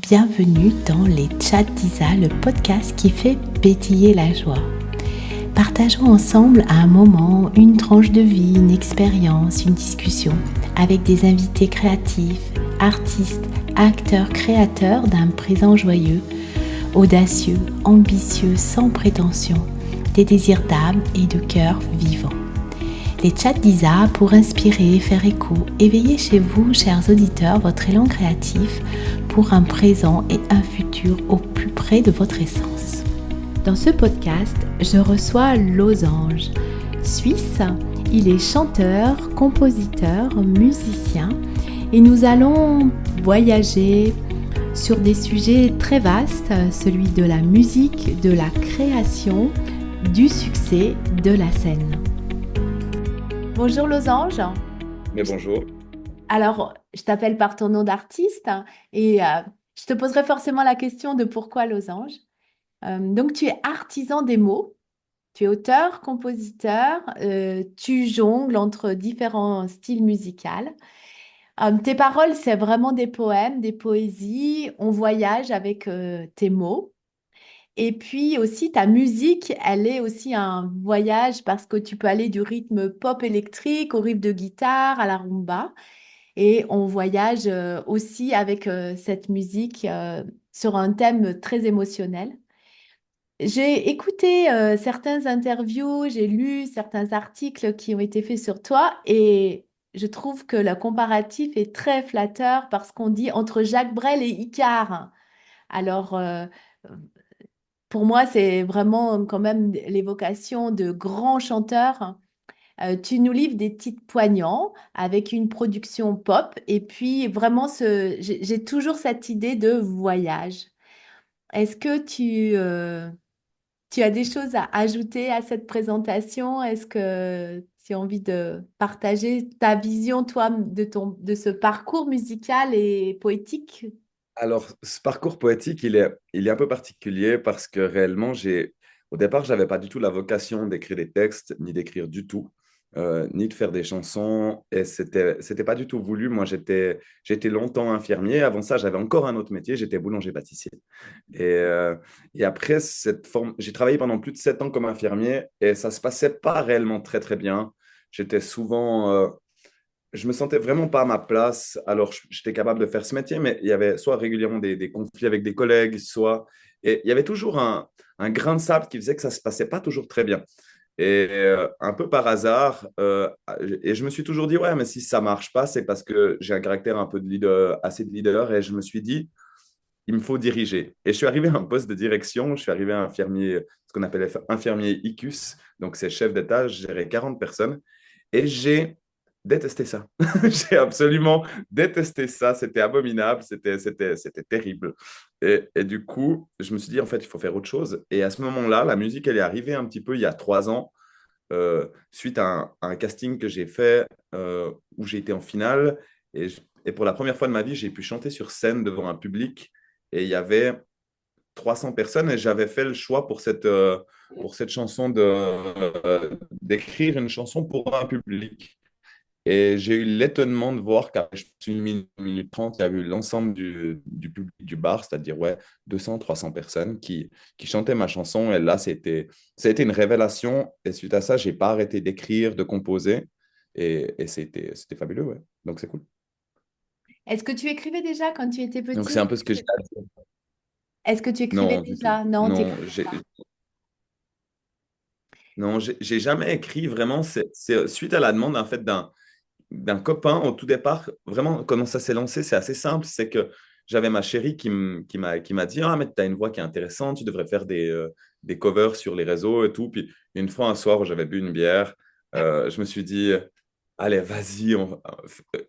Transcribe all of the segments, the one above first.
Bienvenue dans les Chats d'Isa, le podcast qui fait pétiller la joie. Partageons ensemble un moment, une tranche de vie, une expérience, une discussion avec des invités créatifs, artistes, acteurs, créateurs d'un présent joyeux, audacieux, ambitieux, sans prétention, des désirs d'âme et de cœur vivant. Les Chats d'Isa pour inspirer, faire écho, éveiller chez vous, chers auditeurs, votre élan créatif pour un présent et un futur au plus près de votre essence. Dans ce podcast, je reçois Losange. Suisse, il est chanteur, compositeur, musicien et nous allons voyager sur des sujets très vastes, celui de la musique, de la création, du succès, de la scène. Bonjour Losange. Mais bonjour. Alors, je t'appelle par ton nom d'artiste et je te poserai forcément la question de pourquoi Losange. Donc, tu es artisan des mots, tu es auteur, compositeur, tu jongles entre différents styles musicaux. Tes paroles, c'est vraiment des poèmes, des poésies, on voyage avec tes mots. Et puis aussi, ta musique, elle est aussi un voyage parce que tu peux aller du rythme pop électrique au riff de guitare, à la rumba. Et on voyage aussi avec cette musique sur un thème très émotionnel. J'ai écouté certaines interviews, j'ai lu certains articles qui ont été faits sur toi et je trouve que le comparatif est très flatteur parce qu'on dit entre Jacques Brel et Icare. Alors, pour moi, c'est vraiment quand même l'évocation de grands chanteurs. Tu nous livres des titres poignants avec une production pop et puis vraiment j'ai toujours cette idée de voyage. Est-ce que tu as des choses à ajouter à cette présentation? Est-ce que tu as envie de partager ta vision, toi, de ce parcours musical et poétique? Alors, ce parcours poétique, il est un peu particulier parce que réellement, au départ, je n'avais pas du tout la vocation d'écrire des textes, ni d'écrire du tout, ni de faire des chansons. Et c'était pas du tout voulu. Moi, j'étais longtemps infirmier. Avant ça, j'avais encore un autre métier. J'étais boulanger-pâtissier. Et, euh, et après cette forme, j'ai travaillé pendant plus de 7 ans comme infirmier et ça se passait pas réellement très, très bien. J'étais souvent, je me sentais vraiment pas à ma place. Alors, j'étais capable de faire ce métier, mais il y avait soit régulièrement des conflits avec des collègues, soit. Et il y avait toujours un grain de sable qui faisait que ça se passait pas toujours très bien. Et un peu par hasard, et je me suis toujours dit, ouais, mais si ça marche pas, c'est parce que j'ai un caractère un peu de leader, assez de leader, et je me suis dit, il me faut diriger. Et je suis arrivé à un poste de direction, je suis arrivé à infirmier, ce qu'on appelle infirmier ICUS, donc c'est chef d'étage, je gérais 40 personnes. Et j'ai détesté ça. J'ai absolument détesté ça. C'était abominable, c'était terrible. Et du coup, je me suis dit, en fait, il faut faire autre chose. Et à ce moment-là, la musique, elle est arrivée un petit peu il y a 3 ans, suite à un casting que j'ai fait où j'ai été en finale. Et pour la première fois de ma vie, j'ai pu chanter sur scène devant un public. Et il y avait 300 personnes et j'avais fait le choix pour cette chanson d'écrire une chanson pour un public. Et j'ai eu l'étonnement de voir qu'après une minute 30, il y a eu l'ensemble du public du bar, c'est-à-dire ouais, 200, 300 personnes qui chantaient ma chanson. Et là, ça a été une révélation. Et suite à ça, j'ai pas arrêté d'écrire, de composer. Et c'était fabuleux, ouais. Donc c'est cool. Est-ce que tu écrivais déjà quand tu étais Donc c'est un petit? peu ce que j'ai. Est-ce que tu écrivais Non, du tout. déjà? Non, tu Non, écrivais j'ai pas. non, j'ai jamais écrit vraiment. C'est suite à la demande en fait d'un copain au tout départ. Vraiment, comment ça s'est lancé, c'est assez simple. C'est que j'avais ma chérie qui m'a dit, ah, mais tu as une voix qui est intéressante, tu devrais faire des covers sur les réseaux et tout. Puis une fois, un soir où j'avais bu une bière, je me suis dit, allez, vas-y.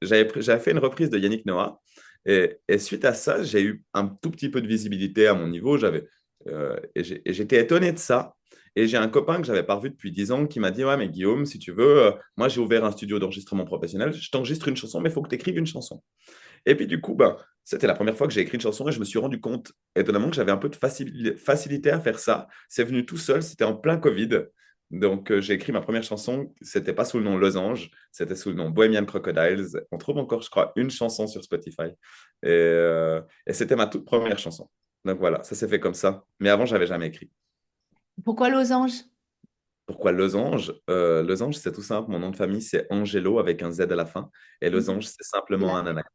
J'avais fait une reprise de Yannick Noah. Et suite à ça, j'ai eu un tout petit peu de visibilité à mon niveau. Et j'étais étonné de ça. Et j'ai un copain que j'avais pas revu depuis 10 ans qui m'a dit, ouais, mais Guillaume, si tu veux, moi j'ai ouvert un studio d'enregistrement professionnel, je t'enregistre une chanson, mais il faut que tu écrives une chanson. Et puis du coup, ben, c'était la première fois que j'ai écrit une chanson et je me suis rendu compte étonnamment que j'avais un peu de facilité à faire ça. C'est venu tout seul, c'était en plein Covid. Donc, j'ai écrit ma première chanson. C'était pas sous le nom Losange, c'était sous le nom Bohemian Crocodiles. On trouve encore, je crois, une chanson sur Spotify. Et c'était ma toute première chanson. Donc voilà, ça s'est fait comme ça. Mais avant, j'avais jamais écrit. Pourquoi losange? Pourquoi Losange? Losange, c'est tout simple. Mon nom de famille, c'est Angelo avec un Z à la fin. Et Mhm. Losange, c'est C'est simplement la un fête.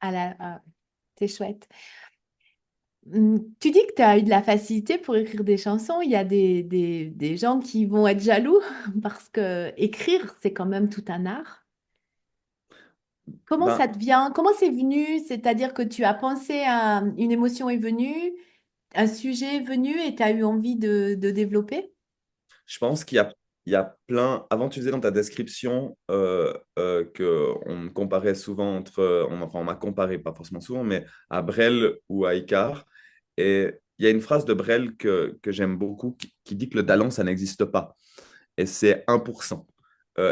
anagramme. C'est chouette. Tu dis que tu as eu de la facilité pour écrire des chansons. Il y a des gens qui vont être jaloux parce que écrire, c'est quand même tout un art. Comment ça Ben, te vient? Comment c'est venu? C'est-à-dire que tu as pensé à une émotion est venue, un sujet est venu et tu as eu envie de développer? je pense il y a plein. Avant, tu disais dans ta description qu'on me comparait souvent enfin, on m'a comparé, pas forcément souvent, mais à Brel ou à Icare. Et il y a une phrase de Brel que j'aime beaucoup qui dit que le talent, ça n'existe pas. Et c'est 1%.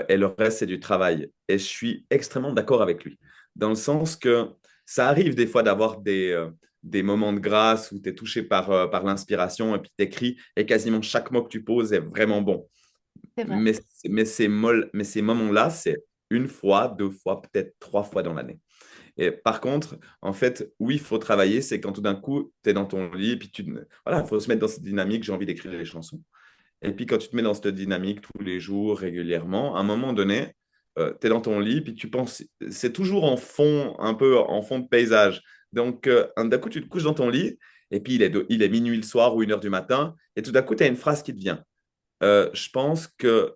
Et le reste, c'est du travail. Et je suis extrêmement d'accord avec lui. Dans le sens que ça arrive des fois d'avoir des moments de grâce où tu es touché par l'inspiration et puis tu écris et quasiment chaque mot que tu poses est vraiment bon. C'est vrai. Mais, mais ces moments-là, c'est une fois, deux fois, peut-être trois fois dans l'année. Et par contre, en fait, oui, il faut travailler, c'est quand tout d'un coup, tu es dans ton lit, et puis voilà, il faut se mettre dans cette dynamique, j'ai envie d'écrire les chansons. Et puis quand tu te mets dans cette dynamique tous les jours, régulièrement, à un moment donné, tu es dans ton lit, puis tu penses, c'est toujours en fond, un peu en fond de paysage. Donc, d'un coup, tu te couches dans ton lit, et puis il est minuit le soir ou 1 heure du matin, et tout d'un coup, tu as une phrase qui te vient. Je pense que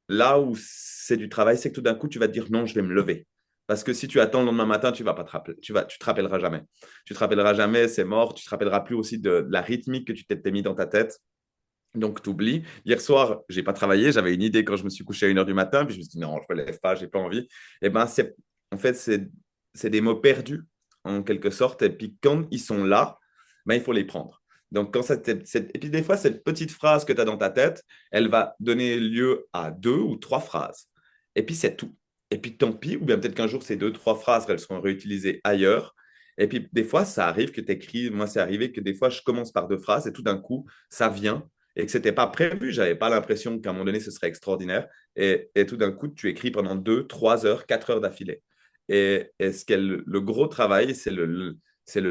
là où c'est du travail, c'est que tout d'un coup, tu vas te dire non, je vais me lever. Parce que si tu attends le lendemain matin, tu vas pas te rappeler, tu te rappelleras jamais. Tu te rappelleras jamais, c'est mort. Tu te rappelleras plus aussi de la rythmique que tu t'es mis dans ta tête. Donc, tu oublies. Hier soir, j'ai pas travaillé. J'avais une idée quand je me suis couché à 1 heure du matin. Puis je me suis dit, non, je me lève pas, j'ai pas envie. Et ben, en fait, c'est des mots perdus, en quelque sorte. Et puis, quand ils sont là, ben, il faut les prendre. Donc, et puis, des fois, cette petite phrase que tu as dans ta tête, elle va donner lieu à deux ou trois phrases. Et puis, c'est tout. Et puis, tant pis. Ou bien peut-être qu'un jour, ces deux, trois phrases, elles seront réutilisées ailleurs. Et puis, des fois, ça arrive que tu écris. Moi, c'est arrivé que des fois, je commence par deux phrases et tout d'un coup, ça vient et que ce n'était pas prévu. Je n'avais pas l'impression qu'à un moment donné, ce serait extraordinaire. Et tout d'un coup, tu écris pendant 2, 3 heures, 4 heures d'affilée. Et le gros travail, c'est le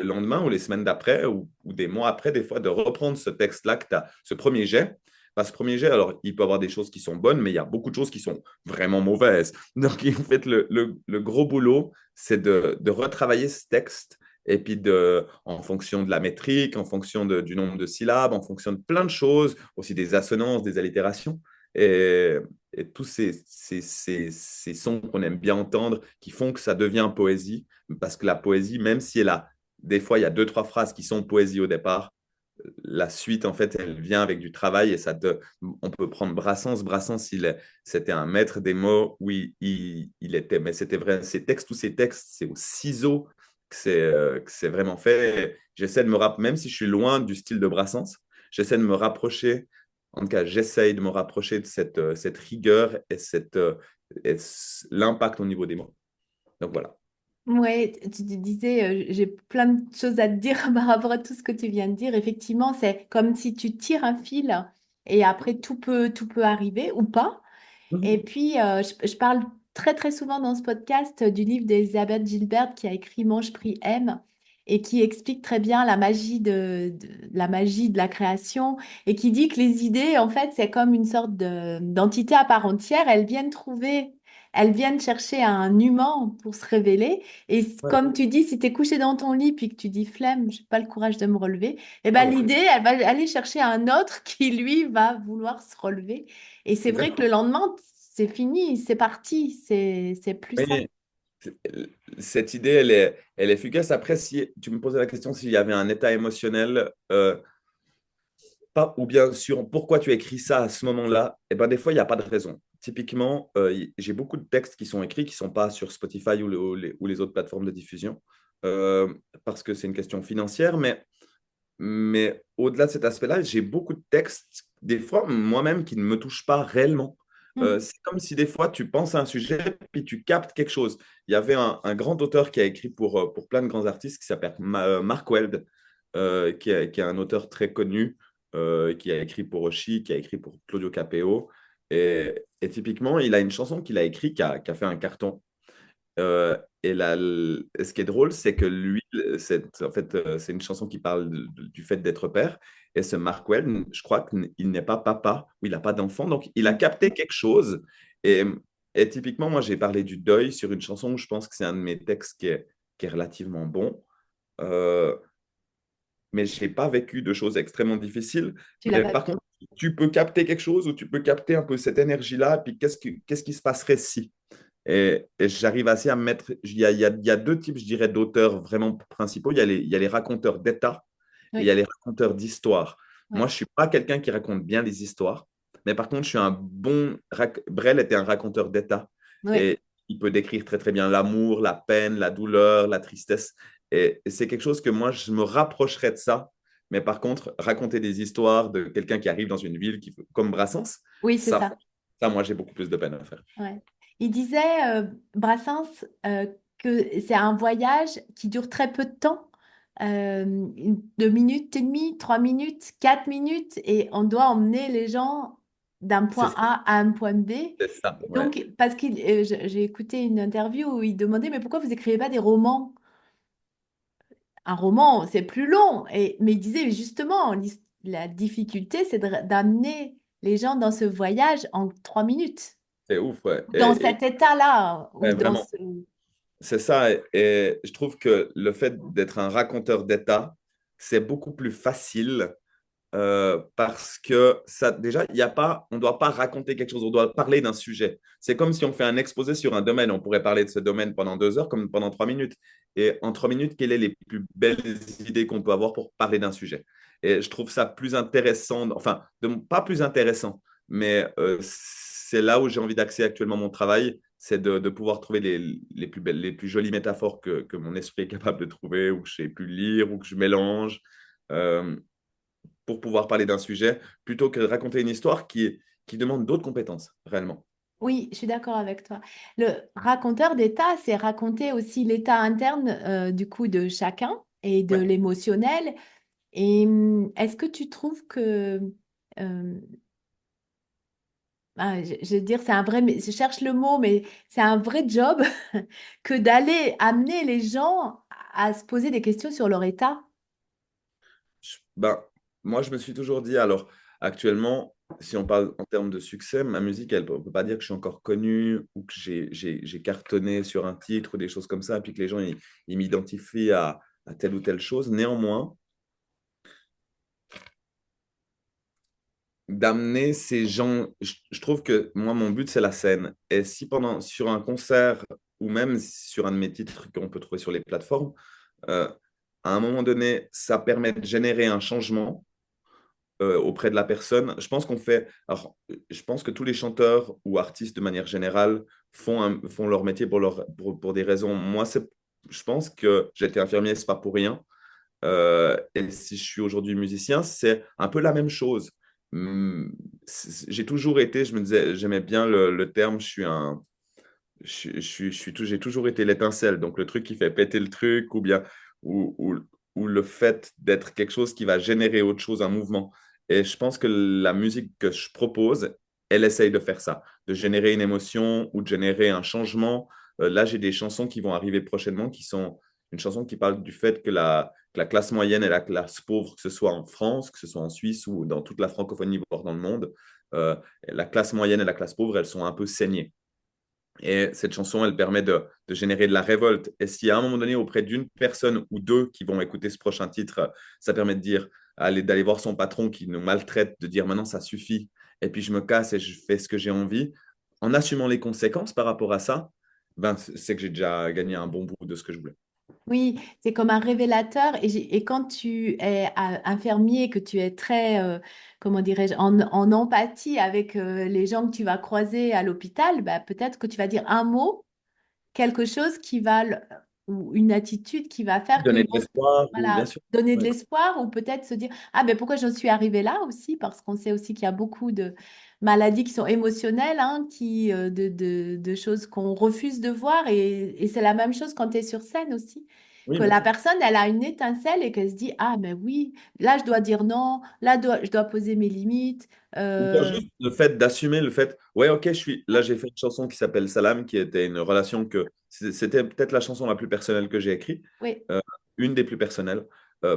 lendemain ou les semaines d'après ou des mois après, des fois, de reprendre ce texte-là que tu as, ce premier jet. Parce que ce premier jet, alors, il peut y avoir des choses qui sont bonnes, mais il y a beaucoup de choses qui sont vraiment mauvaises. Donc, en fait, le gros boulot, c'est de retravailler ce texte et puis en fonction de la métrique, en fonction du nombre de syllabes, en fonction de plein de choses, aussi des assonances, des allitérations, et, et tous ces sons qu'on aime bien entendre qui font que ça devient poésie, parce que la poésie, même si des fois il y a deux, trois phrases qui sont poésie au départ, la suite, en fait, elle vient avec du travail et on peut prendre Brassens. Brassens, c'était un maître des mots. Oui, il était, mais c'était vrai. Tous ces textes, c'est au ciseau que c'est vraiment fait. J'essaie de me rappeler, même si je suis loin du style de Brassens, j'essaie de me rapprocher. En tout cas, j'essaye de me rapprocher de cette rigueur et l'impact au niveau des mots. Donc voilà. Ouais, tu te disais, j'ai plein de choses à te dire par rapport à tout ce que tu viens de dire. Effectivement, c'est comme si tu tires un fil et après tout peut arriver ou pas. Et Mhm. puis, je parle très très souvent dans ce podcast du livre d'Elisabeth Gilbert qui a écrit Mange, prie, aime et qui explique très bien la magie de la création et qui dit que les idées, en fait, c'est comme une sorte d'entité à part entière. Elles viennent chercher un humain pour se révéler. Et Ouais. comme tu dis, si tu es couché dans ton lit puis que tu dis flemme, j'ai pas le courage de me relever, et Ah ben oui, l'idée, elle va aller chercher un autre qui, lui, va vouloir se relever. Et c'est vrai que le exactement. lendemain, c'est fini, c'est parti, c'est plus ça. Oui, cette idée, elle est fugace. Après, si tu me posais la question s'il y avait un état émotionnel, pas, ou bien sûr, pourquoi tu écris ça à ce moment-là, eh ben, des fois, il n'y a pas de raison. Typiquement, j'ai beaucoup de textes qui sont écrits qui ne sont pas sur Spotify ou les autres plateformes de diffusion, parce que c'est une question financière, mais au-delà de cet aspect-là, j'ai beaucoup de textes, des fois moi-même, qui ne me touchent pas réellement. Mm. C'est comme si des fois tu penses à un sujet puis tu captes quelque chose. Il y avait un grand auteur qui a écrit pour plein de grands artistes qui s'appelle Mark Weld, qui est un auteur très connu. qui a écrit pour Oshi, qui a écrit pour Claudio Capeo. Et typiquement, il a une chanson qu'il a écrite qui a fait un carton. Ce qui est drôle, c'est que lui, en fait, c'est une chanson qui parle du fait d'être père. Et ce Mark Webb, je crois qu'il n'est pas papa ou il n'a pas d'enfant. Donc, il a capté quelque chose. Et, et typiquement, moi, j'ai parlé du deuil sur une chanson où je pense que c'est un de mes textes qui est relativement bon. Euh, mais je n'ai pas vécu de choses extrêmement difficiles. Tu l'as Mais pas par vu. contre, tu peux capter quelque chose ou tu peux capter un peu cette énergie-là. Puis qu'est-ce qui se passerait si? Et j'arrive assez à me mettre. Il y a deux types, je dirais, d'auteurs vraiment principaux. Il y a les raconteurs d'état et il y a Oui, les raconteurs d'histoire. Moi, oui, je ne suis pas quelqu'un qui raconte bien des histoires, mais par contre, je suis un bon. Brel était un raconteur d'état oui. et il peut décrire très, très bien l'amour, la peine, la douleur, la tristesse. Et c'est quelque chose que moi, je me rapprocherais de ça. Mais par contre, raconter des histoires de quelqu'un qui arrive dans une ville comme Brassens, Oui, c'est ça, ça. ça, moi, j'ai beaucoup plus de peine à faire. Ouais. Il disait, Brassens, que c'est un voyage qui dure très peu de temps, 2 minutes et demie, 3 minutes, 4 minutes, et on doit emmener les gens d'un C'est point A à un point B. C'est ça, ouais. Donc, parce que j'ai écouté une interview où il demandait, mais pourquoi vous n'écrivez pas des romans? Un roman, c'est plus long. Mais il disait, mais justement, la difficulté, c'est d'amener les gens dans ce voyage en 3 minutes, C'est ouf, ouais. dans cet état-là, ou Ouais, dans vraiment, ce... c'est ça. Et je trouve que le fait d'être un raconteur d'état, c'est beaucoup plus facile parce que ça, déjà, il y a pas, on ne doit pas raconter quelque chose, on doit parler d'un sujet. C'est comme si on fait un exposé sur un domaine. On pourrait parler de ce domaine pendant 2 heures, comme pendant 3 minutes. Et en 3 minutes, quelles sont les plus belles idées qu'on peut avoir pour parler d'un sujet? Et je trouve ça plus intéressant, enfin, pas plus intéressant, mais c'est là où j'ai envie d'axer actuellement mon travail, c'est de pouvoir trouver les plus belles, les plus jolies métaphores que mon esprit est capable de trouver, ou que j'ai pu lire, ou que je mélange. Euh, pour pouvoir parler d'un sujet, plutôt que de raconter une histoire qui demande d'autres compétences, réellement. Oui, je suis d'accord avec toi. Le raconteur d'état, c'est raconter aussi l'état interne du coup de chacun et de Ouais. l'émotionnel. Et est-ce que tu trouves que, euh, je veux dire, c'est un vrai, je cherche le mot, mais c'est un vrai job que d'aller amener les gens à se poser des questions sur leur état? Ben, moi, je me suis toujours dit, alors, actuellement, si on parle en termes de succès, ma musique, on ne peut pas dire que je suis encore connu ou que j'ai cartonné sur un titre ou des choses comme ça, puis que les gens, ils m'identifient à telle ou telle chose. Néanmoins, d'amener ces gens, je trouve que moi, mon but, c'est la scène. Et si sur un concert ou même sur un de mes titres qu'on peut trouver sur les plateformes, euh, à un moment donné, ça permet de générer un changement auprès de la personne. Alors, je pense que tous les chanteurs ou artistes de manière générale font leur métier pour des raisons. Moi, je pense que j'ai été infirmier, c'est pas pour rien. Et si je suis aujourd'hui musicien, c'est un peu la même chose. Hum, J'ai toujours été, je me disais, j'aimais bien le terme, j'ai toujours été l'étincelle, donc le truc qui fait péter le truc, ou le fait d'être quelque chose qui va générer autre chose, un mouvement. Et je pense que la musique que je propose, elle essaye de faire ça, de générer une émotion ou de générer un changement. Là, j'ai des chansons qui vont arriver prochainement qui sont une chanson qui parle du fait que la classe moyenne et la classe pauvre, que ce soit en France, que ce soit en Suisse ou dans toute la francophonie, voire dans le monde, euh, la classe moyenne et la classe pauvre, elles sont un peu saignées. Et cette chanson, elle permet de générer de la révolte. Et si à un moment donné, auprès d'une personne ou deux qui vont écouter ce prochain titre, ça permet de dire, d'aller voir son patron qui nous maltraite, de dire maintenant ça suffit, et puis je me casse et je fais ce que j'ai envie, en assumant les conséquences par rapport à ça, ben, c'est que j'ai déjà gagné un bon bout de ce que je voulais. Oui, c'est comme un révélateur. Et quand tu es infirmier, que tu es très, comment dirais-je, en empathie avec les gens que tu vas croiser à l'hôpital, bah, peut-être que tu vas dire un mot, quelque chose qui va, ou une attitude qui va faire Donner qu'ils de vont l'espoir, ou bien voilà, sûr. donner de Ouais. l'espoir, ou peut-être se dire, ah ben pourquoi j'en suis arrivée là aussi, parce qu'on sait aussi qu'il y a beaucoup de maladies qui sont émotionnelles, hein, de choses qu'on refuse de voir, et c'est la même chose quand tu es sur scène aussi. Oui, que bien la sûr. personne, elle a une étincelle et qu'elle se dit, ah, mais oui, là, je dois dire non, là, je dois poser mes limites. Ou bien Euh, juste le fait d'assumer le fait, ouais, ok, je suis là, j'ai fait une chanson qui s'appelle Salam, qui était une relation c'était peut-être la chanson la plus personnelle que j'ai écrite, oui, euh, une des plus personnelles,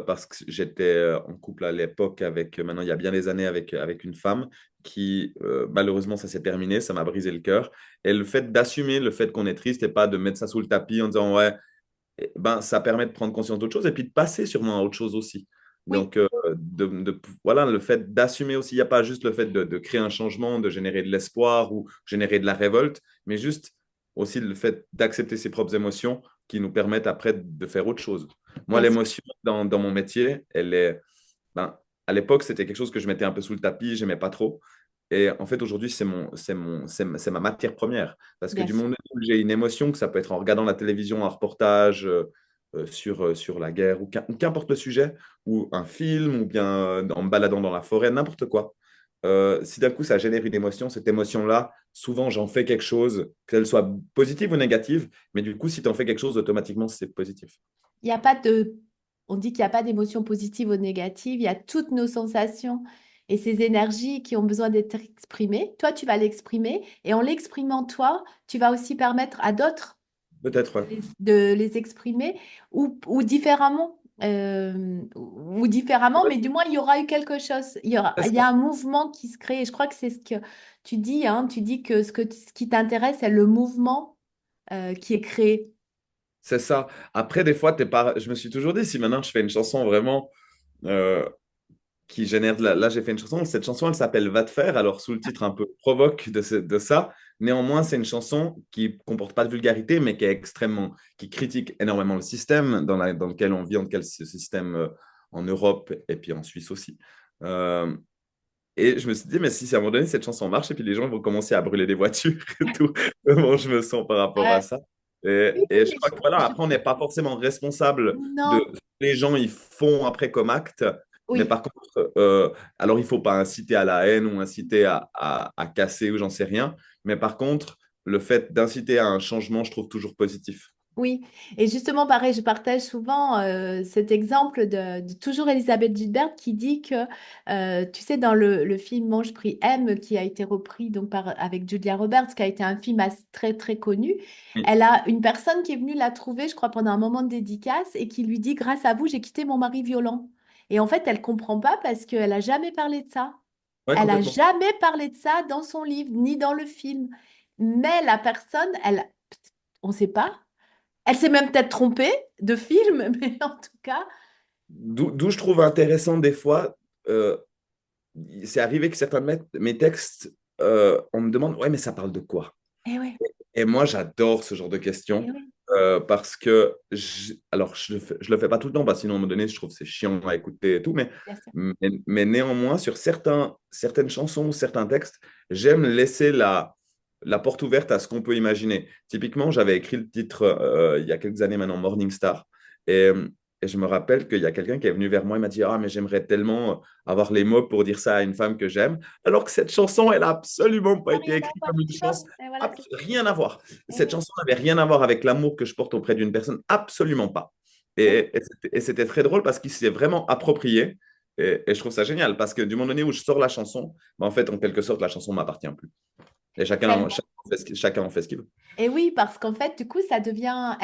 parce que j'étais en couple à l'époque avec, maintenant il y a bien des années, avec une femme qui, malheureusement, ça s'est terminé, ça m'a brisé le cœur. Et le fait d'assumer le fait qu'on est triste et pas de mettre ça sous le tapis en disant, ouais, ben, ça permet de prendre conscience d'autre chose et puis de passer sûrement à autre chose aussi. oui, Donc, voilà, le fait d'assumer aussi, il n'y a pas juste le fait de créer un changement, de générer de l'espoir ou générer de la révolte, mais juste aussi le fait d'accepter ses propres émotions qui nous permettent après de faire autre chose. Moi, bien sûr. l'émotion dans mon métier, ben, à l'époque, c'était quelque chose que je mettais un peu sous le tapis, j'aimais pas trop. Et en fait, aujourd'hui, c'est ma matière première. Parce que Bien du sûr. moment où j'ai une émotion, que ça peut être en regardant la télévision, un reportage sur la guerre, ou qu'importe le sujet, ou un film, ou bien en me baladant dans la forêt, n'importe quoi. Si d'un coup, ça génère une émotion, cette émotion-là, souvent, j'en fais quelque chose, qu'elle soit positive ou négative. Mais du coup, si tu en fais quelque chose, automatiquement, c'est positif. Il y a pas de, on dit qu'il n'y a pas d'émotions positives ou négatives, il y a toutes nos sensations et ces énergies qui ont besoin d'être exprimées. Toi, tu vas l'exprimer et en l'exprimant toi, tu vas aussi permettre à d'autres Peut-être, ouais. de les exprimer ou différemment. Ou différemment, mais du moins, il y aura eu quelque chose. C'est Il y ça. a un mouvement qui se crée. Et je crois que c'est ce que tu dis, hein. Tu dis que ce qui t'intéresse, c'est le mouvement qui est créé. C'est ça. Après, des fois, t'es pas... je me suis toujours dit, si maintenant je fais une chanson vraiment euh, qui génère Là, j'ai fait une chanson. Cette chanson, elle s'appelle Va te faire. Alors, sous le titre un peu provoque de ça. Néanmoins, c'est une chanson qui comporte pas de vulgarité, mais qui est qui critique énormément le système dans lequel on vit, en lequel ce système en Europe et puis en Suisse aussi. Euh, et je me suis dit, mais si à un moment donné, cette chanson marche et puis les gens vont commencer à brûler des voitures et tout, comment je me sens par rapport à Euh, ça. oui, Et je mais crois que voilà, après, on n'est pas forcément responsable de non, ce que les gens ils font après comme acte. Mais oui. par contre, alors il ne faut pas inciter à la haine ou inciter à casser ou j'en sais rien. Mais par contre, le fait d'inciter à un changement, je trouve toujours positif. Oui, et justement, pareil, je partage souvent cet exemple de toujours Elisabeth Gilbert qui dit que, tu sais, dans le film Mange, prix M, qui a été repris donc avec Julia Roberts, qui a été un film très, très connu, Oui, elle a une personne qui est venue la trouver, je crois, pendant un moment de dédicace et qui lui dit, grâce à vous, j'ai quitté mon mari violent. Et en fait, elle comprend pas parce qu'elle a jamais parlé de ça. ouais, Elle a complètement. jamais parlé de ça dans son livre, ni dans le film. Mais la personne, on ne sait pas. Elle s'est même peut-être trompée de film, mais en tout cas, D'où je trouve intéressant des fois, euh, c'est arrivé que certains de mes textes, on me demande, ouais, mais ça parle de quoi? eh oui, Et moi, j'adore ce genre de questions eh oui, parce que, alors, je le fais pas tout le temps parce que sinon, à un moment donné, je trouve que c'est chiant à écouter et tout, bien sûr. mais néanmoins, sur certaines chansons ou certains textes, j'aime laisser la porte ouverte à ce qu'on peut imaginer. Typiquement, j'avais écrit le titre il y a quelques années maintenant, Morning Star, et, et je me rappelle qu'il y a quelqu'un qui est venu vers moi et m'a dit, ah, mais j'aimerais tellement avoir les mots pour dire ça à une femme que j'aime, alors que cette chanson, elle a absolument pas Ah, été rien à écrite voir, comme une tu vois. chance. Et voilà, Rien à voir. eh Cette oui, chanson n'avait rien à voir avec l'amour que je porte auprès d'une personne, absolument pas. eh Et c'était très drôle parce qu'il s'est vraiment approprié. Et je trouve ça génial parce que du moment donné où je sors la chanson, en fait, en quelque sorte, la chanson ne m'appartient plus. Et tellement. chacun en fait ce qu'il veut. Et oui, parce qu'en fait, du coup, ça devient,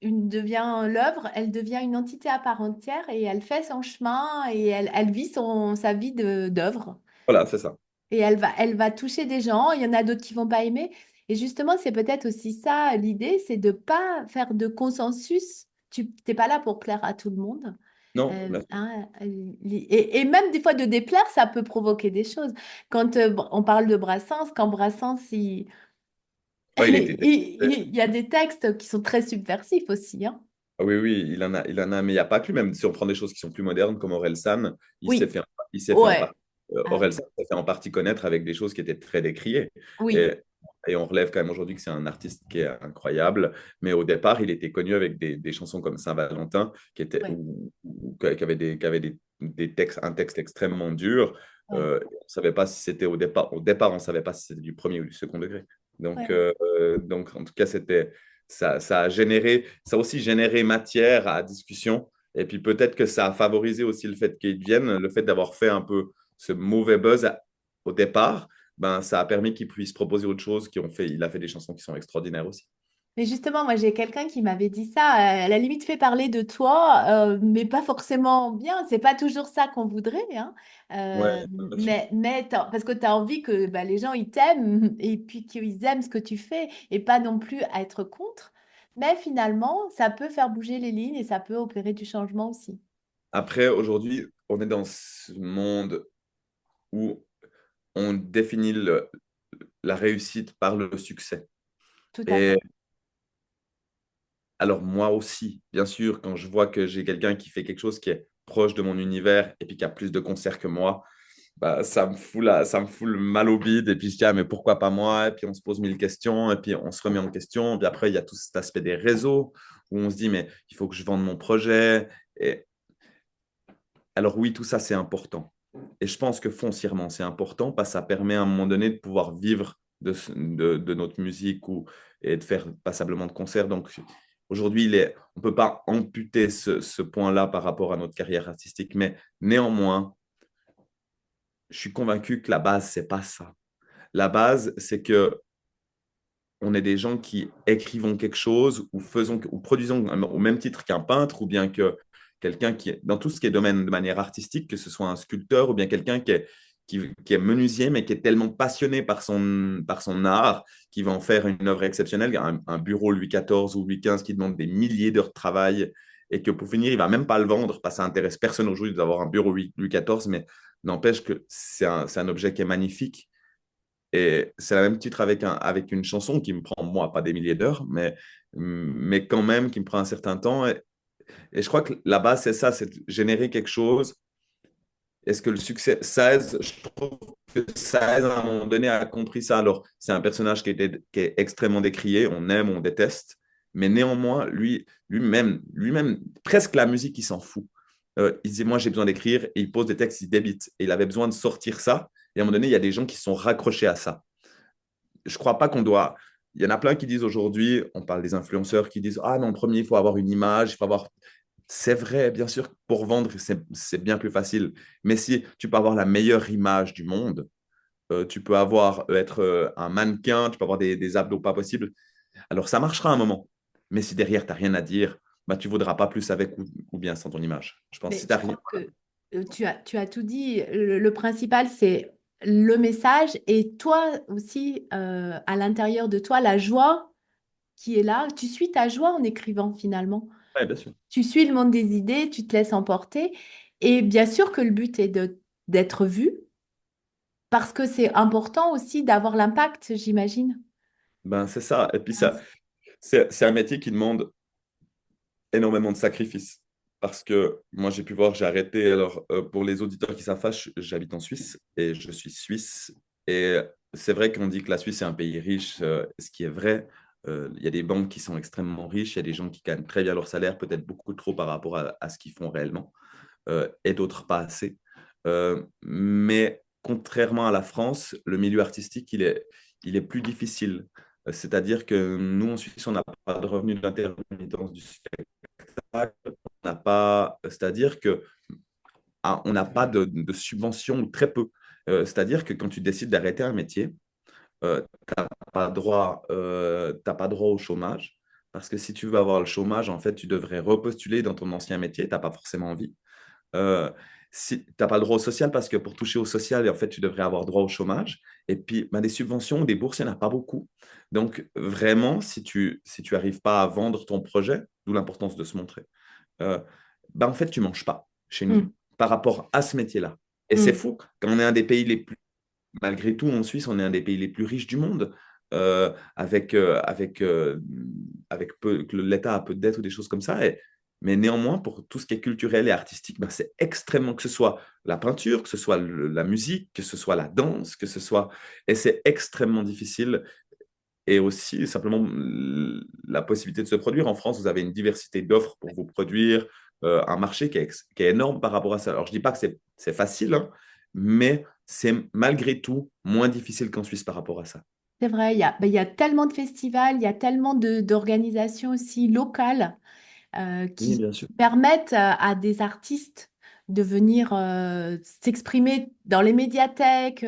devient l'œuvre, elle devient une entité à part entière et elle fait son chemin et elle vit sa vie d'œuvre. Voilà, c'est ça. Et elle va toucher des gens, il y en a d'autres qui vont pas aimer. Et justement, c'est peut-être aussi ça l'idée, c'est de pas faire de consensus. Tu n'es pas là pour plaire à tout le monde. Non, là, Et même des fois de déplaire, ça peut provoquer des choses. Quand on parle de Brassens, quand Brassens, ouais, il était. il y a des textes qui sont très subversifs aussi, hein. Ah oui, oui, il en a, mais il n'y a pas que lui. Même si on prend des choses qui sont plus modernes, comme Orelsan, Oui, il s'est fait en ouais. partie, Ah oui, Orelsan s'est fait en partie connaître avec des choses qui étaient très décriées. oui, Et, et on relève quand même aujourd'hui que c'est un artiste qui est incroyable. Mais au départ, il était connu avec des chansons comme Saint-Valentin, ouais, qui avaient des textes, un texte extrêmement dur. ouais, On ne savait pas si c'était au départ, on ne savait pas si c'était du premier ou du second degré. ouais. Donc en tout cas, c'était. ça a généré, ça a aussi généré matière à discussion. Et puis peut-être que ça a favorisé aussi le fait qu'ils viennent, le fait d'avoir fait un peu ce mauvais au départ, ben, ça a permis qu'il puisse proposer autre chose, il a fait des chansons qui sont extraordinaires aussi. Mais justement, moi, j'ai quelqu'un qui m'avait dit ça, à la limite fait parler de toi, mais pas forcément bien. C'est pas toujours ça qu'on voudrait, hein. Ouais, Euh, bien sûr. parce que tu as envie que bah, les gens ils t'aiment et puis qu'ils aiment ce que tu fais et pas non plus à être contre. Mais finalement, ça peut faire bouger les lignes et ça peut opérer du changement aussi. Après, aujourd'hui, on est dans ce monde où on définit la réussite par le succès. Tout à Et fait. alors moi aussi, bien sûr, quand je vois que j'ai quelqu'un qui fait quelque chose qui est proche de mon univers et puis qui a plus de concerts que moi, bah, ça me fout le mal au bide. Et puis je dis, ah, mais pourquoi pas moi? Et puis on se pose mille questions et puis on se remet en question. Puis après, il y a tout cet aspect des réseaux où on se dit, mais il faut que je vende mon projet. Et alors oui, tout ça, c'est important. Et je pense que foncièrement, c'est important parce que ça permet à un moment donné de pouvoir vivre de notre musique et de faire passablement de concerts. Donc aujourd'hui, on ne peut pas amputer ce point-là par rapport à notre carrière artistique, mais néanmoins, je suis convaincu que la base, c'est pas ça. La base, c'est que on est des gens qui écrivons quelque chose ou faisons ou produisons au même titre qu'un peintre ou bien que quelqu'un qui est dans tout ce qui est domaine de manière artistique, que ce soit un sculpteur ou bien quelqu'un qui est menuisier mais qui est tellement passionné par son art qu'il va en faire une œuvre exceptionnelle, un bureau Louis XIV ou Louis XV qui demande des milliers d'heures de travail et que pour finir, il va même pas le vendre parce que ça intéresse personne aujourd'hui d'avoir un bureau Louis XIV, mais n'empêche que c'est un objet qui est magnifique et c'est la même titre avec une chanson qui me prend, moi, pas des milliers d'heures, mais quand même qui me prend un certain temps. Et je crois que la base, c'est ça, c'est de générer quelque chose. Est-ce que le succès, Saez, je trouve que Saez, à un moment donné, a compris ça. Alors, c'est un personnage qui est extrêmement décrié, on aime, on déteste, mais néanmoins, lui-même, presque la musique, il s'en fout. Il dit, moi, j'ai besoin d'écrire, et il pose des textes, il débite. Et il avait besoin de sortir ça. Et à un moment donné, il y a des gens qui sont raccrochés à ça. Je crois pas qu'on doit. Il y en a plein qui disent aujourd'hui, on parle des influenceurs qui disent, ah non, premier, il faut avoir une image, il faut avoir. C'est vrai, bien sûr, pour vendre, c'est bien plus facile. Mais si tu peux avoir la meilleure image du monde, tu peux être un mannequin, tu peux avoir des abdos pas possibles. Alors ça marchera un moment. Mais si derrière, tu n'as rien à dire, bah, tu ne vaudras pas plus avec ou bien sans ton image. Je pense que si Mais tu je n'as rien. crois que tu as tout dit. Le principal, c'est le message et toi aussi, à l'intérieur de toi, la joie qui est là. Tu suis ta joie en écrivant finalement. Ouais, bien sûr. Tu suis le monde des idées, tu te laisses emporter. Et bien sûr que le but est d'être vu parce que c'est important aussi d'avoir l'impact, j'imagine. Ben, c'est ça. Et puis ça, c'est un métier qui demande énormément de sacrifices. Parce que moi, j'ai pu voir, j'ai arrêté. Alors, pour les auditeurs qui savent pas, j'habite en Suisse et je suis suisse. Et c'est vrai qu'on dit que la Suisse est un pays riche, ce qui est vrai. Il y a des banques qui sont extrêmement riches, il y a des gens qui gagnent très bien leur salaire, peut-être beaucoup trop par rapport à ce qu'ils font réellement, et d'autres pas assez. Mais contrairement à la France, le milieu artistique, il est plus difficile. C'est-à-dire que nous, en Suisse, on n'a pas de revenus d'intermittence du spectacle, on n'a pas, c'est-à-dire que on n'a pas de subvention ou très peu. C'est-à-dire que quand tu décides d'arrêter un métier, t'as pas droit au chômage. Parce que si tu veux avoir le chômage, en fait, tu devrais repostuler dans ton ancien métier, tu n'as pas forcément envie. Euh, si, tu n'as pas le droit au social parce que pour toucher au social, en fait, tu devrais avoir droit au chômage. Et puis, ben, des subventions, des bourses, il n'y en a pas beaucoup. Donc, vraiment, si tu arrives pas à vendre ton projet, d'où l'importance de se montrer, euh, ben, en fait, tu manges pas chez nous Mm, par rapport à ce métier-là. Et c'est mm. fou, quand on est un des pays les plus, malgré tout, en Suisse, on est un des pays les plus riches du monde, avec peu, que l'État a peu de dettes ou des choses comme ça. Mais néanmoins, pour tout ce qui est culturel et artistique, ben, c'est extrêmement, que ce soit la peinture, que ce soit la musique, que ce soit la danse, que ce soit. Et c'est extrêmement difficile. Et aussi, simplement, la possibilité de se produire. En France, vous avez une diversité d'offres pour vous produire, un marché qui est énorme par rapport à ça. Alors, je ne dis pas que c'est facile, hein, mais c'est malgré tout moins difficile qu'en Suisse par rapport à ça. C'est vrai, il y a tellement de festivals, il y a tellement d'organisations aussi locales Oui, qui bien sûr. permettent à des artistes de venir s'exprimer dans les médiathèques,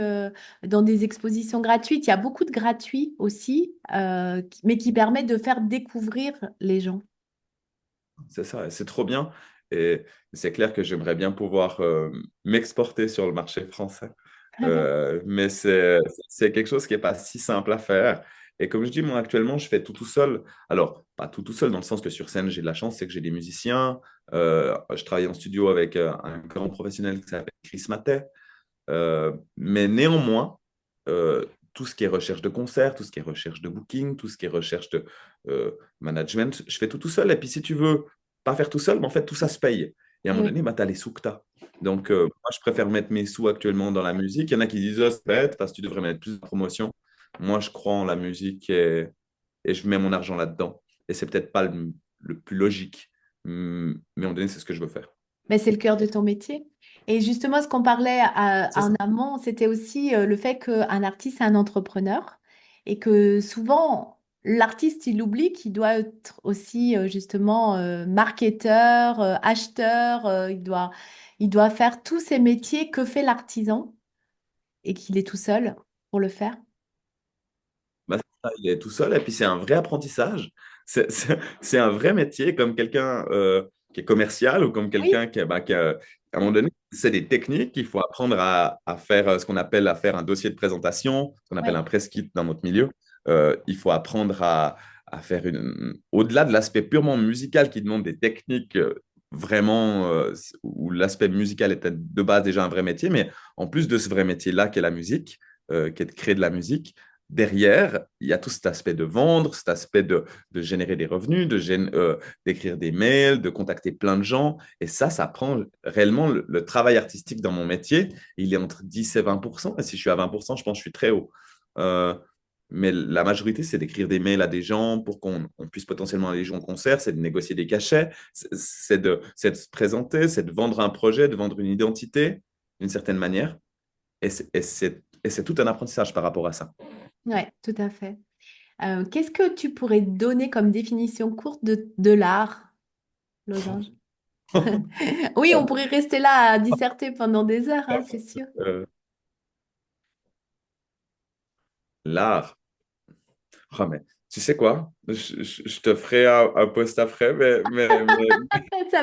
dans des expositions gratuites. Il y a beaucoup de gratuits aussi, mais qui permettent de faire découvrir les gens. C'est ça, et c'est trop bien. Et c'est clair que j'aimerais bien pouvoir m'exporter sur le marché français. Mais c'est quelque chose qui n'est pas si simple à faire. Et comme je dis, moi, actuellement, je fais tout tout seul. Alors, pas tout tout seul, dans le sens que sur scène, j'ai de la chance, c'est que j'ai des musiciens. Je travaille en studio avec un grand professionnel qui s'appelle Chris Matet. Mais néanmoins, tout ce qui est recherche de concert, tout ce qui est recherche de booking, tout ce qui est recherche de management, je fais tout tout seul. Et puis si tu veux pas faire tout seul, mais en fait, tout ça se paye. Et à un moment Oui. donné, bah, tu as les sous que tu as. Donc, moi, je préfère mettre mes sous actuellement dans la musique. Il y en a qui disent, oh, c'est bête parce que tu devrais mettre plus de promotion. Moi, je crois en la musique et je mets mon argent là-dedans. Et c'est peut-être pas le plus logique, mais à un moment donné, c'est ce que je veux faire. Mais c'est le cœur de ton métier. Et justement, ce qu'on parlait C'est en ça. amont, c'était aussi le fait qu'un artiste est un entrepreneur et que souvent, l'artiste, il oublie qu'il doit être aussi justement marketeur, acheteur, il doit faire tous ces métiers que fait l'artisan et qu'il est tout seul pour le faire. Bah, c'est ça, il est tout seul et puis c'est un vrai apprentissage. C'est un vrai métier comme quelqu'un qui est commercial ou comme Oui, quelqu'un à un moment donné, c'est des techniques. Il faut apprendre à faire ce qu'on appelle à faire un dossier de présentation, ce qu'on appelle oui, un press kit dans notre milieu. Il faut apprendre à faire au-delà de l'aspect purement musical qui demande des techniques vraiment où l'aspect musical est de base déjà un vrai métier, mais en plus de ce vrai métier-là qui est la musique, qui est de créer de la musique derrière, il y a tout cet aspect de vendre, cet aspect de générer des revenus, d'écrire des mails, de contacter plein de gens. Et ça prend réellement le travail artistique dans mon métier. Il est entre 10 et 20%. Et si je suis à 20%, je pense que je suis très haut. Euh, mais la majorité, c'est d'écrire des mails à des gens pour qu'on puisse potentiellement aller jouer en concert, c'est de négocier des cachets, c'est de se présenter, c'est de vendre un projet, de vendre une identité d'une certaine manière. Et c'est tout un apprentissage par rapport à ça. ouais, tout à fait. Qu'est-ce que tu pourrais donner comme définition courte de l'art, Losange? Oui, on pourrait rester là à disserter pendant des heures, hein, c'est sûr. Euh, L'art. Oh, mais tu sais quoi? Je te ferai un post après, Ça mais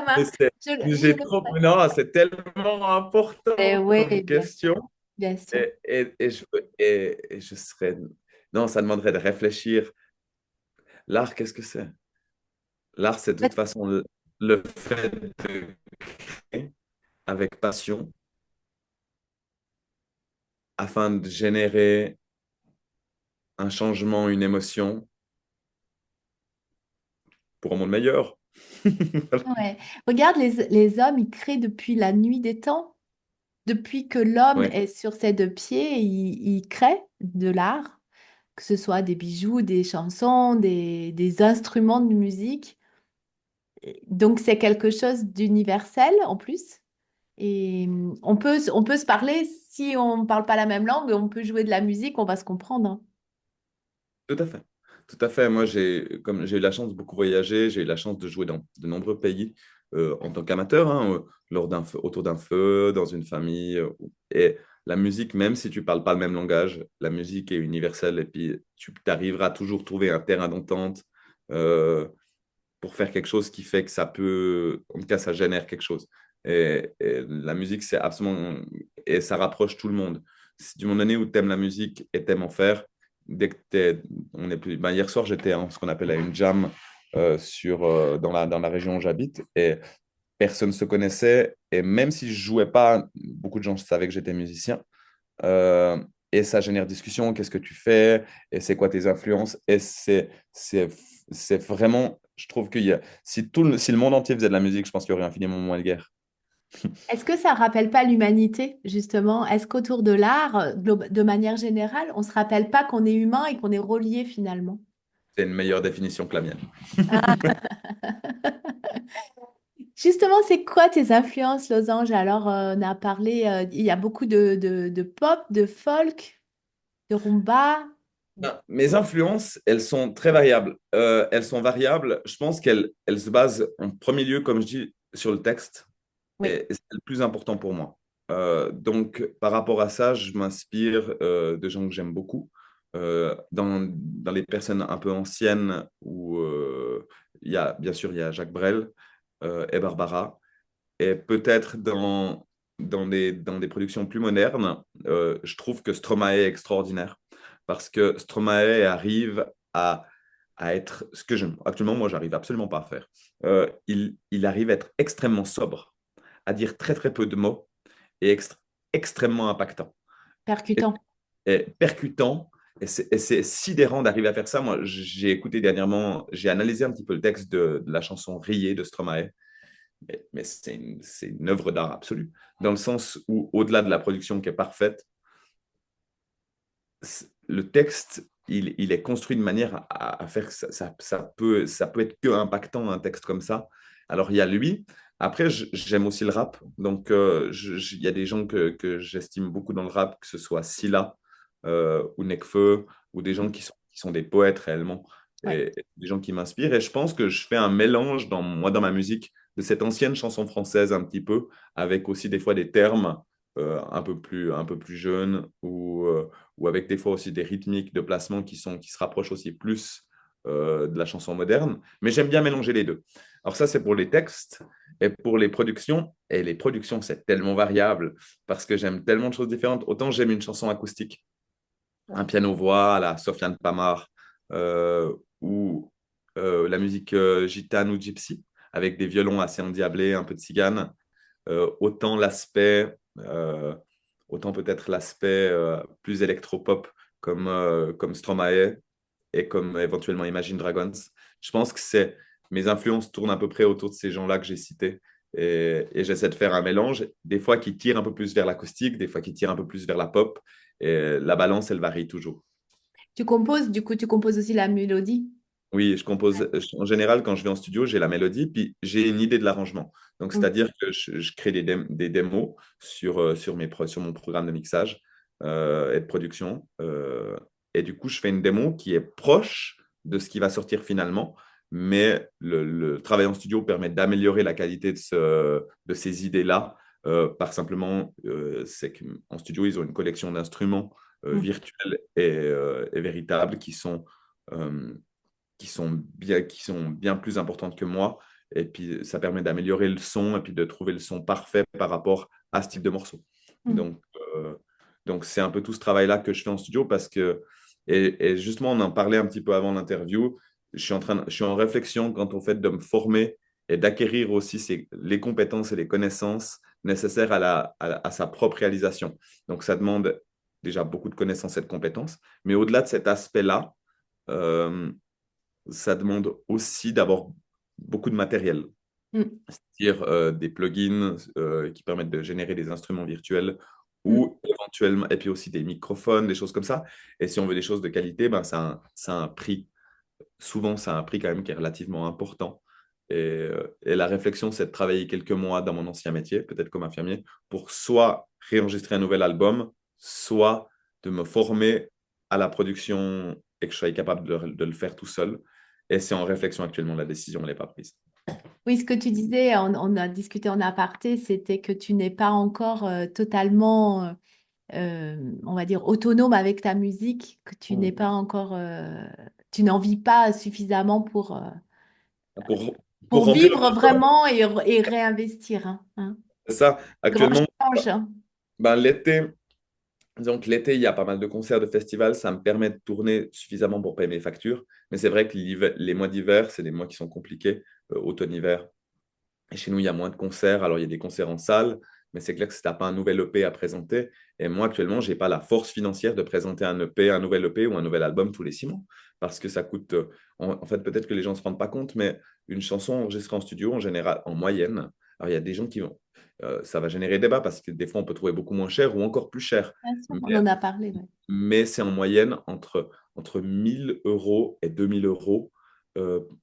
marche. Je j'ai le trop. ferai. Non, c'est tellement Eh important oui, comme bien sûr, question. bien sûr. Et je serais. Non, ça demanderait de réfléchir. L'art, qu'est-ce que c'est? L'art, c'est de toute façon le fait de créer avec passion afin de générer un changement, une émotion pour un monde meilleur. Ouais. Regarde, les hommes, ils créent depuis la nuit des temps. Depuis que l'homme Oui, est sur ses deux pieds, il crée de l'art, que ce soit des bijoux, des chansons, des instruments de musique. Donc, c'est quelque chose d'universel en plus. Et on peut se parler, si on ne parle pas la même langue, on peut jouer de la musique, on va se comprendre, hein. tout à fait. Tout à fait. Moi, comme j'ai eu la chance de beaucoup voyager, j'ai eu la chance de jouer dans de nombreux pays en tant qu'amateur, hein, autour d'un feu, dans une famille. Et la musique, même si tu parles pas le même langage, la musique est universelle et puis tu arriveras toujours trouver un terrain d'entente euh, pour faire quelque chose qui fait que ça peut, en tout cas, ça génère quelque chose. Et la musique, c'est absolument, et ça rapproche tout le monde. Si du moment donné où tu aimes la musique et t'aimes en faire, dès que on est plus, ben, hier soir, j'étais en ce qu'on appelle à une jam dans la région où j'habite et personne ne se connaissait. Et même si je jouais pas, beaucoup de gens savaient que j'étais musicien. Euh, et ça génère discussion, qu'est-ce que tu fais, et c'est quoi tes influences. C'est, c'est vraiment, je trouve si le monde entier faisait de la musique, je pense qu'il y aurait infiniment moins de guerre. Est-ce que ça ne rappelle pas l'humanité, justement? Est-ce qu'autour de l'art, de manière générale, on ne se rappelle pas qu'on est humain et qu'on est relié finalement? C'est une meilleure définition que la mienne. Ah. Justement, c'est quoi tes influences, Losange? Alors, on a parlé, il y a beaucoup de pop, de folk, de rumba. Ben, mes influences, elles sont très variables. Elles sont variables. Je pense qu'elles se basent en premier lieu, comme je dis, sur le texte. Oui, Et c'est le plus important pour moi. Donc, par rapport à ça, je m'inspire de gens que j'aime beaucoup. Dans les personnes un peu anciennes, où bien sûr, il y a Jacques Brel et Barbara. Et peut-être dans des productions plus modernes, je trouve que Stromae est extraordinaire. Parce que Stromae arrive à être ce que actuellement, moi, j'arrive absolument pas à faire. Il arrive à être extrêmement sobre, à dire très très peu de mots et extrêmement impactant et, percutant. et percutant. Et c'est sidérant d'arriver à faire ça. Moi, j'ai écouté dernièrement, j'ai analysé un petit peu le texte de la chanson Riez de Stromae, mais c'est une œuvre d'art absolue, dans le sens où, au-delà de la production qui est parfaite, le texte, il est construit de manière à faire que ça peut être que impactant, un texte comme ça. Alors, il y a lui. Après, j'aime aussi le rap. Donc, il y a des gens que j'estime beaucoup dans le rap, que ce soit Scylla ou Nekfeu, ou des gens qui sont des poètes réellement, Ouais. et des gens qui m'inspirent. Et je pense que je fais un mélange, moi, dans ma musique, de cette ancienne chanson française un petit peu, avec aussi des fois des termes un peu plus jeunes, ou avec des fois aussi des rythmiques de placement qui se rapprochent aussi plus de la chanson moderne. Mais j'aime bien mélanger les deux. Alors ça, c'est pour les textes. Et pour les productions, c'est tellement variable parce que j'aime tellement de choses différentes. Autant j'aime une chanson acoustique, un piano-voix à la Sofiane Pamar, ou la musique gitane ou gypsy, avec des violons assez endiablés, un peu de cigane. Autant autant peut-être l'aspect plus électropop comme Stromae et comme éventuellement Imagine Dragons. Je pense que mes influences tournent à peu près autour de ces gens-là que j'ai cités. Et j'essaie de faire un mélange, des fois qui tire un peu plus vers l'acoustique, des fois qui tire un peu plus vers la pop. Et la balance, elle varie toujours. Tu composes, du coup, tu composes aussi la mélodie. Oui, je compose. Ouais. En général, quand je vais en studio, j'ai la mélodie, puis j'ai une idée de l'arrangement. Donc, Mm. c'est-à-dire que je crée des démos sur mon programme de mixage et de production. Et du coup, je fais une démo qui est proche de ce qui va sortir finalement. Mais le travail en studio permet d'améliorer la qualité de ces idées-là, par simplement, c'est qu'en studio, ils ont une collection d'instruments Mm. virtuels et véritables euh, qui sont bien plus importantes que moi. Et puis, ça permet d'améliorer le son et puis de trouver le son parfait par rapport à ce type de morceau. Mm. Donc, euh, donc c'est un peu tout ce travail-là que je fais en studio parce que, et justement, on en parlait un petit peu avant l'interview, je suis en réflexion quant au fait de me former et d'acquérir aussi les compétences et les connaissances nécessaires à sa propre réalisation. Donc, ça demande déjà beaucoup de connaissances et de compétences, mais au-delà de cet aspect-là, euh, ça demande aussi d'avoir beaucoup de matériel, Mm. c'est-à-dire des plugins qui permettent de générer des instruments virtuels Mm. ou éventuellement, et puis aussi des microphones, des choses comme ça. Et si on veut des choses de qualité, ben, ça a un prix. Souvent, ça a un prix quand même qui est relativement important. Et la réflexion, c'est de travailler quelques mois dans mon ancien métier, peut-être comme infirmier, pour soit réenregistrer un nouvel album, soit de me former à la production et que je sois capable de le faire tout seul. Et c'est en réflexion actuellement, la décision, elle n'est pas prise. Oui, ce que tu disais, on a discuté en aparté, c'était que tu n'es pas encore totalement, on va dire, autonome avec ta musique, que tu n'es pas encore, tu n'en vis pas suffisamment Pour, pour pour remplir le vivre besoin. vraiment et réinvestir. Hein. C'est ça, Grand actuellement, change. Hein. ben, l'été, il y a pas mal de concerts, de festivals. Ça me permet de tourner suffisamment pour payer mes factures. Mais c'est vrai que les mois d'hiver, c'est des mois qui sont compliqués, automne-hiver. Et chez nous, il y a moins de concerts. Alors, il y a des concerts en salle, mais c'est clair que si tu n'as pas un nouvel EP à présenter, et moi, actuellement, je n'ai pas la force financière de présenter un EP, un nouvel EP ou un nouvel album tous les 6 mois. Parce que ça coûte, en fait, peut-être que les gens ne se rendent pas compte, mais une chanson enregistrée en studio, en général, en moyenne, alors il y a des gens qui vont, ça va générer débat parce que des fois, on peut trouver beaucoup moins cher ou encore plus cher. Bien sûr, Mais, on en a parlé. Ouais. mais c'est en moyenne entre 1000 euros et 2000 euros,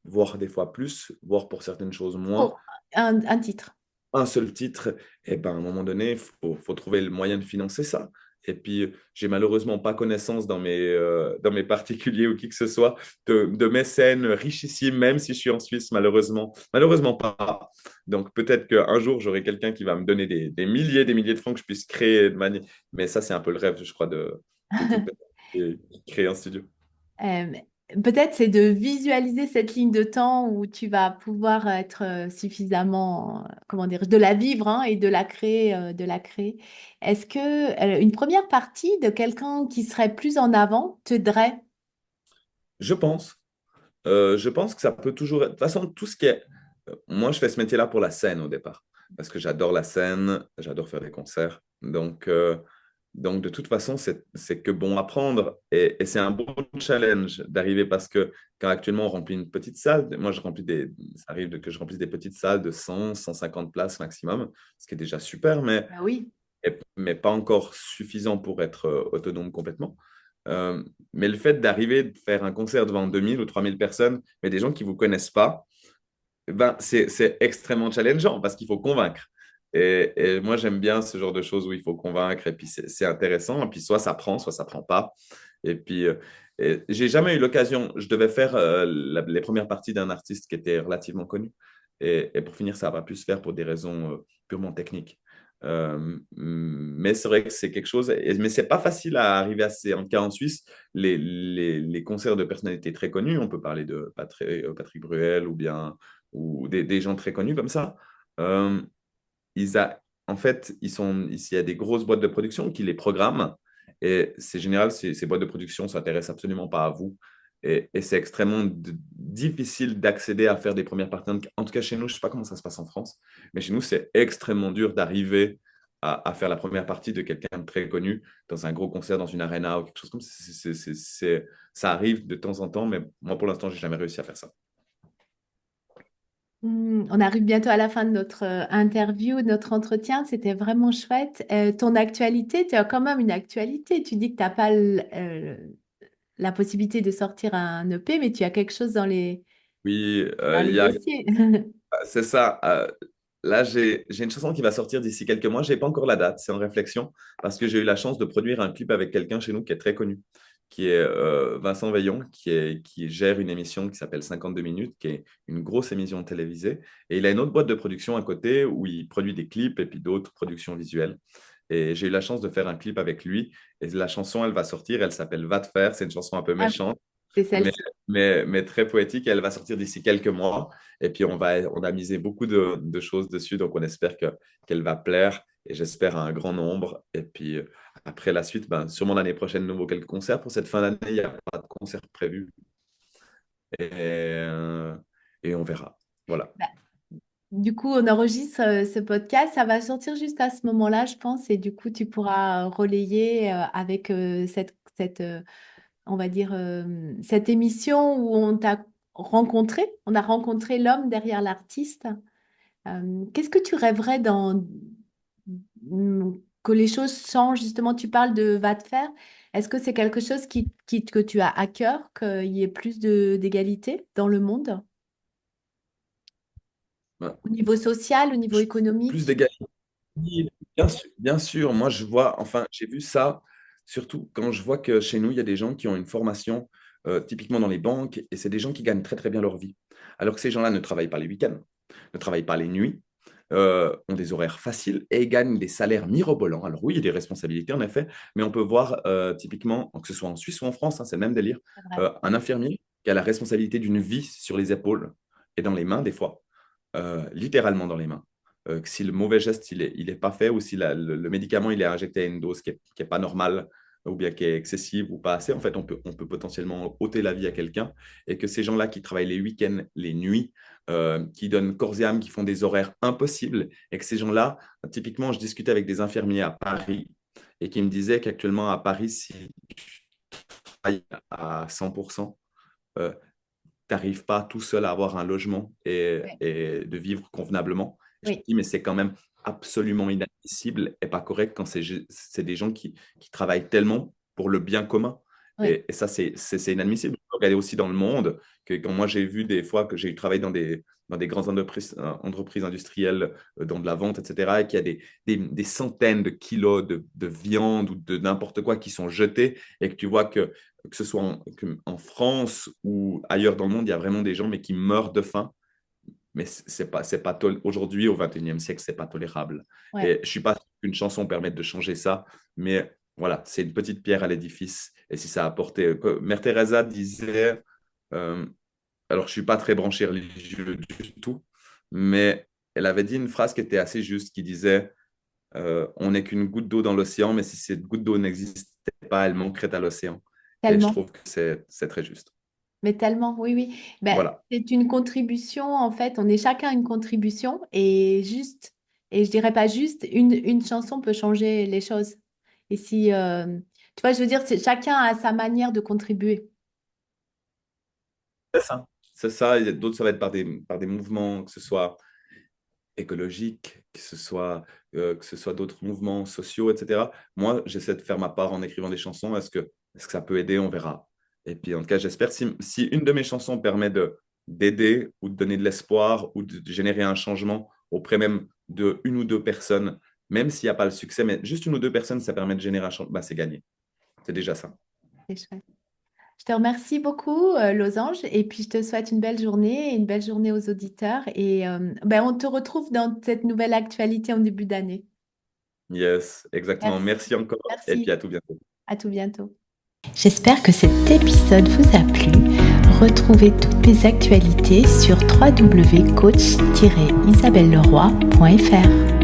voire des fois plus, voire pour certaines choses moins, Pour un titre. un seul titre. Et ben, à un moment donné, il faut trouver le moyen de financer ça. Et puis, j'ai malheureusement pas connaissance dans mes particuliers ou qui que ce soit de mécènes richissimes, même si je suis en Suisse, malheureusement. Malheureusement pas. Donc, peut-être qu'un jour, j'aurai quelqu'un qui va me donner des milliers de francs que je puisse créer de manière. Mais ça, c'est un peu le rêve, je crois, de toute personne qui crée un studio. Euh, Peut-être c'est de visualiser cette ligne de temps où tu vas pouvoir être suffisamment, comment dire, de la vivre hein, et de la créer, de la créer. Est-ce que une première partie de quelqu'un qui serait plus en avant t'aiderait? Je pense. Je pense que ça peut toujours être. De toute façon, tout ce qui est. Moi, je fais ce métier-là pour la scène au départ. Parce que j'adore la scène, j'adore faire des concerts. Donc de toute façon, c'est que bon à prendre. Et c'est un beau challenge d'arriver parce que quand actuellement on remplit une petite salle, moi, ça arrive que je remplisse des petites salles de 100, 150 places maximum, ce qui est déjà super, Ah oui. mais pas encore suffisant pour être autonome complètement. Mais le fait d'arriver de faire un concert devant 2000 ou 3000 personnes, mais des gens qui ne vous connaissent pas, ben, c'est extrêmement challengeant parce qu'il faut convaincre. Et moi, j'aime bien ce genre de choses où il faut convaincre et puis c'est intéressant. Et puis soit ça prend pas. Et puis, j'ai jamais eu l'occasion. Je devais faire les premières parties d'un artiste qui était relativement connu. Et pour finir, ça n'a pas pu se faire pour des raisons purement techniques. Mais c'est vrai que c'est quelque chose. Mais c'est pas facile à arriver à ces. En tout cas, en Suisse, les concerts de personnalités très connues, on peut parler de Patrick Bruel ou des gens très connus comme ça. Euh, En fait, il y a des grosses boîtes de production qui les programment. Et c'est général, ces boîtes de production ne s'intéressent absolument pas à vous. Et c'est extrêmement difficile d'accéder à faire des premières parties. En tout cas, chez nous, je ne sais pas comment ça se passe en France, mais chez nous, c'est extrêmement dur d'arriver à faire la première partie de quelqu'un de très connu dans un gros concert, dans une arena ou quelque chose comme ça. Ça arrive de temps en temps, mais moi, pour l'instant, je n'ai jamais réussi à faire ça. On arrive bientôt à la fin de notre interview, de notre entretien. C'était vraiment chouette. Ton actualité, tu as quand même une actualité. Tu dis que tu n'as pas la possibilité de sortir un EP, mais tu as quelque chose Oui, dans il les y a dossiers. C'est ça. Là, j'ai une chanson qui va sortir d'ici quelques mois. Je n'ai pas encore la date, c'est en réflexion, parce que j'ai eu la chance de produire un clip avec quelqu'un chez nous qui est très connu, qui est Vincent Veillon, qui gère une émission qui s'appelle 52 minutes, qui est une grosse émission télévisée. Et il a une autre boîte de production à côté où il produit des clips et puis d'autres productions visuelles. Et j'ai eu la chance de faire un clip avec lui. Et la chanson, elle va sortir, elle s'appelle Va te faire. C'est une chanson un peu Ah, méchante c'est mais, celle-ci. mais très poétique. Elle va sortir d'ici quelques mois. Et puis, on a misé beaucoup de choses dessus. Donc, on espère qu'elle va plaire. Et j'espère à un grand nombre. Et puis, après la suite, ben, sûrement l'année prochaine, nouveau quelques concerts. Pour cette fin d'année, il n'y a pas de concert prévu. Et, euh, et on verra. Voilà. Bah, du coup, on enregistre ce podcast. Ça va sortir juste à ce moment-là, je pense. Et du coup, tu pourras relayer avec on va dire, cette émission où on t'a rencontré. On a rencontré l'homme derrière l'artiste. Qu'est-ce que tu rêverais que les choses changent? Justement, tu parles de va te faire. Est-ce que c'est quelque chose que tu as à cœur, qu'il y ait plus d'égalité dans le monde, Ben, au niveau social, au niveau plus économique? d'égalité. Oui, bien sûr, moi je vois, enfin j'ai vu ça, surtout quand je vois que chez nous, il y a des gens qui ont une formation typiquement dans les banques, et c'est des gens qui gagnent très très bien leur vie. Alors que ces gens-là ne travaillent pas les week-ends, ne travaillent pas les nuits, ont des horaires faciles et gagnent des salaires mirobolants. Alors oui, il y a des responsabilités en effet, mais on peut voir typiquement, que ce soit en Suisse ou en France, hein, c'est le même délire, C'est vrai. un infirmier qui a la responsabilité d'une vie sur les épaules et dans les mains des fois, littéralement dans les mains. Que si le mauvais geste il est pas fait ou si le médicament il est injecté à une dose qui est pas normale ou bien qui est excessive ou pas assez, en fait, on peut potentiellement ôter la vie à quelqu'un et que ces gens-là qui travaillent les week-ends, les nuits, qui donnent corps et âme, qui font des horaires impossibles et que ces gens-là, typiquement, je discutais avec des infirmiers à Paris et qui me disaient qu'actuellement à Paris, si tu travailles à 100%, tu n'arrives pas tout seul à avoir un logement Oui. et de vivre convenablement. Et je me Oui. dis, mais c'est quand même absolument inadmissible et pas correct quand c'est des gens qui travaillent tellement pour le bien commun. Oui, Et ça, c'est inadmissible. Il faut regarder aussi dans le monde, que quand moi j'ai vu des fois que j'ai travaillé dans des grandes entreprises industrielles, dans de la vente, etc., et qu'il y a des centaines de kilos de viande ou de n'importe quoi qui sont jetés, et que tu vois que ce soit en France ou ailleurs dans le monde, il y a vraiment des gens mais qui meurent de faim. Mais aujourd'hui, au 21e siècle, c'est pas tolérable. ouais, Et je suis pas sûr qu'une chanson permette de changer ça, mais voilà, c'est une petite pierre à l'édifice. Et si ça a apporté. Mère Teresa disait, euh, alors je suis pas très branché religieux du tout, mais elle avait dit une phrase qui était assez juste, qui disait, on n'est qu'une goutte d'eau dans l'océan, mais si cette goutte d'eau n'existait pas, elle manquerait à l'océan. Et je tellement. trouve que c'est très juste. Mais tellement, oui, oui. Ben, Voilà. c'est une contribution, en fait, on est chacun une contribution et juste, et je dirais pas juste, une chanson peut changer les choses. Et si, tu vois, je veux dire, chacun a sa manière de contribuer. C'est ça. C'est ça. Et d'autres, ça va être par des mouvements, que ce soit écologiques, que ce soit d'autres mouvements sociaux, etc. Moi, j'essaie de faire ma part en écrivant des chansons. Est-ce que ça peut aider? On verra. Et puis, en tout cas, j'espère si une de mes chansons permet d'aider ou de donner de l'espoir ou de générer un changement auprès même de une ou deux personnes, même s'il n'y a pas le succès, mais juste une ou deux personnes, ça permet de générer un changement, bah, c'est gagné. C'est déjà ça. C'est chouette. Je te remercie beaucoup, Losange, et puis je te souhaite une belle journée et une belle journée aux auditeurs. Et ben, on te retrouve dans cette nouvelle actualité en début d'année. Yes, exactement. Merci, Merci encore et puis merci. à tout bientôt. À tout bientôt. J'espère que cet épisode vous a plu. Retrouvez toutes mes actualités sur www.coach-isabelleleroy.fr.